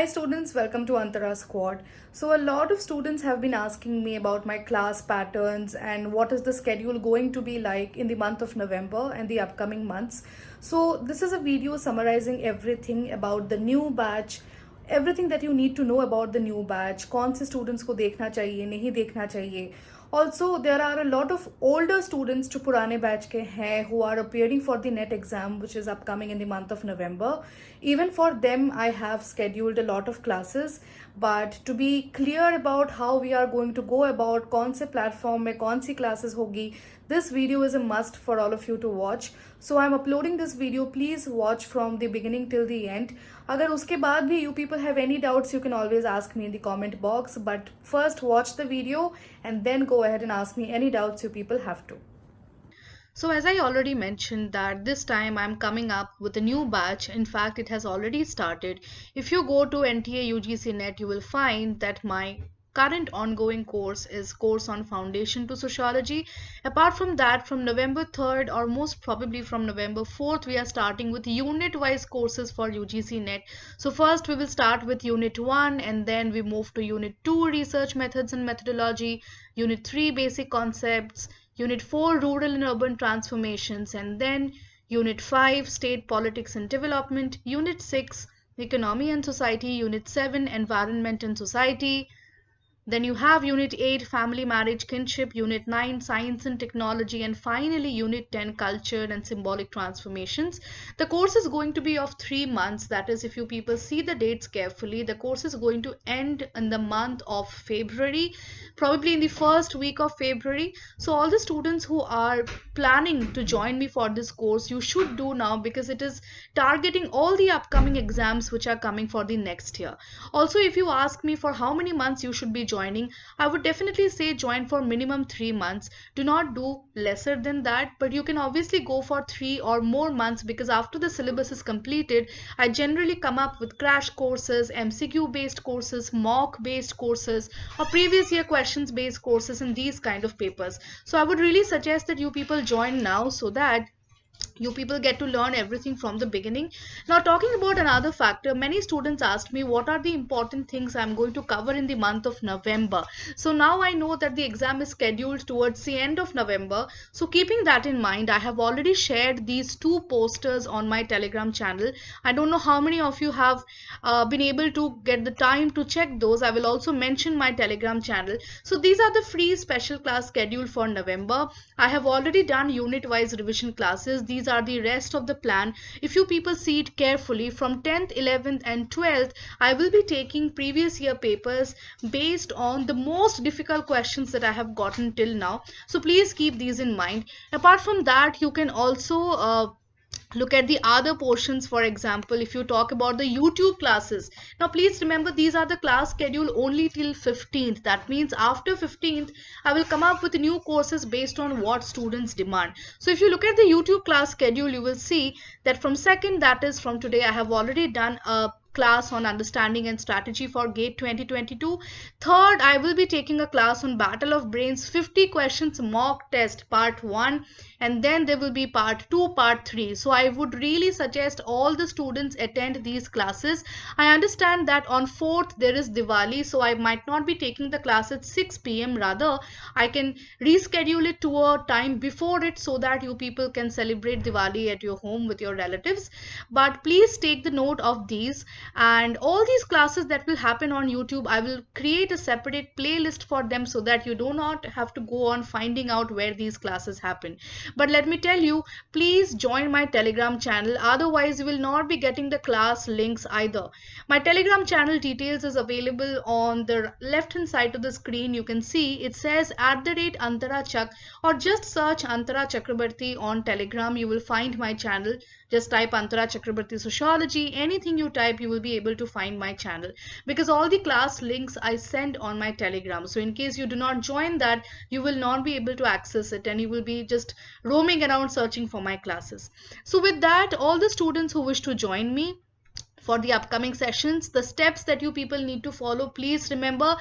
Hi students, welcome to Antara Squad. So a lot of students have been asking me about my class patterns and what is the schedule going to be like in the month of November and the upcoming months. So this is a video summarizing everything about the new batch, everything that you need to know about the new batch, कौन से students को देखना चाहिए, नहीं देखना चाहिए. Also, there are a lot of older students जो पुराने बैच के हैं who are appearing for the NET exam which is upcoming in the month of November. Even for them, I have scheduled a lot of classes. But to be clear about how we are going to go about कौन से platform में कौन सी classes होगी, this video is a must for all of you to watch. So I'm uploading this video. Please watch from the beginning till the end. अगर उसके बाद भी you people have any doubts, you can always ask me in the comment box. But first watch the video and then go ahead and ask me any doubts you people have to. So as I already mentioned that this time I'm coming up with a new batch. In fact, it has already started. If you go to NTA UGC Net, you will find that my current ongoing course is course on Foundation to Sociology. Apart from that, from November 3rd or most probably from November 4th, we are starting with unit wise courses for UGC Net. So first we will start with unit 1 and then we move to unit 2 research methods and methodology, unit 3 basic concepts, unit 4 rural and urban transformations, and then unit 5 state politics and development, unit 6 economy and society, unit 7 environment and society. Then you have Unit 8 Family, Marriage, Kinship, Unit 9 Science and Technology, and finally Unit 10 Culture and Symbolic Transformations. The course is going to be of 3 months. That is, if you people see the dates carefully, the course is going to end in the month of February, probably in the first week of February. So all the students who are planning to join me for this course, you should do now because it is targeting all the upcoming exams which are coming for the next year. Also, if you ask me for how many months you should be joining, I would definitely say join for minimum 3 months. Do not do lesser than that, but you can obviously go for 3 or more months because after the syllabus is completed, I generally come up with crash courses, MCQ based courses, mock based courses, or previous year questions based courses and these kind of papers. So I would really suggest that you people join now so that you people get to learn everything from the beginning. Now, talking about another factor, many students asked me what are the important things I'm going to cover in the month of November. So now I know that the exam is scheduled towards the end of November. So keeping that in mind, I have already shared these two posters on my Telegram channel. I don't know how many of you have been able to get the time to check those. I will also mention my Telegram channel. So these are the free special class schedule for November. I have already done unit wise revision classes. These are the rest of the plan. If you people see it carefully, from 10th, 11th and 12th, I will be taking previous year papers based on the most difficult questions that I have gotten till now. So please keep these in mind. Apart from that, you can also look at the other portions. For example, if you talk about the YouTube classes, now please remember these are the class schedule only till 15th. That means after 15th I will come up with new courses based on what students demand. So if you look at the YouTube class schedule, you will see that from 2nd, that is from today, I have already done a class on understanding and strategy for GATE 2022. 3rd, I will be taking a class on Battle of Brains 50 questions mock test part 1, and then there will be part 2, part 3. So I would really suggest all the students attend these classes. I understand that on 4th there is Diwali, so I might not be taking the class at 6 p.m. Rather, I can reschedule it to a time before it so that you people can celebrate Diwali at your home with your relatives. But please take the note of these, and all these classes that will happen on YouTube, I will create a separate playlist for them so that you do not have to go on finding out where these classes happen. But let me tell you, please join my Telegram channel, otherwise you will not be getting the class links either. My Telegram channel details is available on the left hand side of the screen. You can see it says @Antara or just search Antara Chakrabarti on Telegram. You will find my channel. Just type Antara Chakrabarti Sociology. Anything you type, you will be able to find my channel because all the class links I send on my Telegram. So in case you do not join that, you will not be able to access it and you will be just roaming around searching for my classes. So with that, all the students who wish to join me, for the upcoming sessions. The steps that you people need to follow, please remember,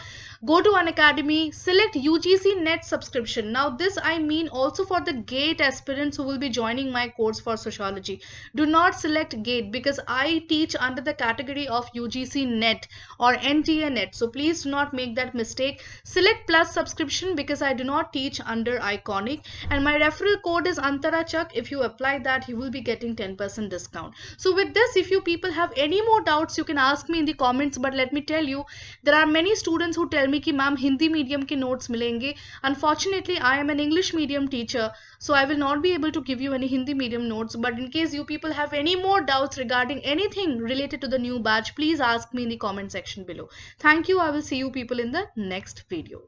go to Unacademy, select UGC net subscription. Now this I mean also for the GATE aspirants who will be joining my course for sociology. Do not select GATE because I teach under the category of UGC net or NTA net, so please do not make that mistake. Select plus subscription because I do not teach under Iconic, and my referral code is Antarachak. If you apply that, you will be getting 10% discount. So with this, if you people have any more doubts, you can ask me in the comments. But let me tell you, there are many students who tell me कि ma'am Hindi medium के notes मिलेंगे. Unfortunately, I am an English medium teacher, so I will not be able to give you any Hindi medium notes. But in case you people have any more doubts regarding anything related to the new batch, please ask me in the comment section below. Thank you. I will see you people in the next video.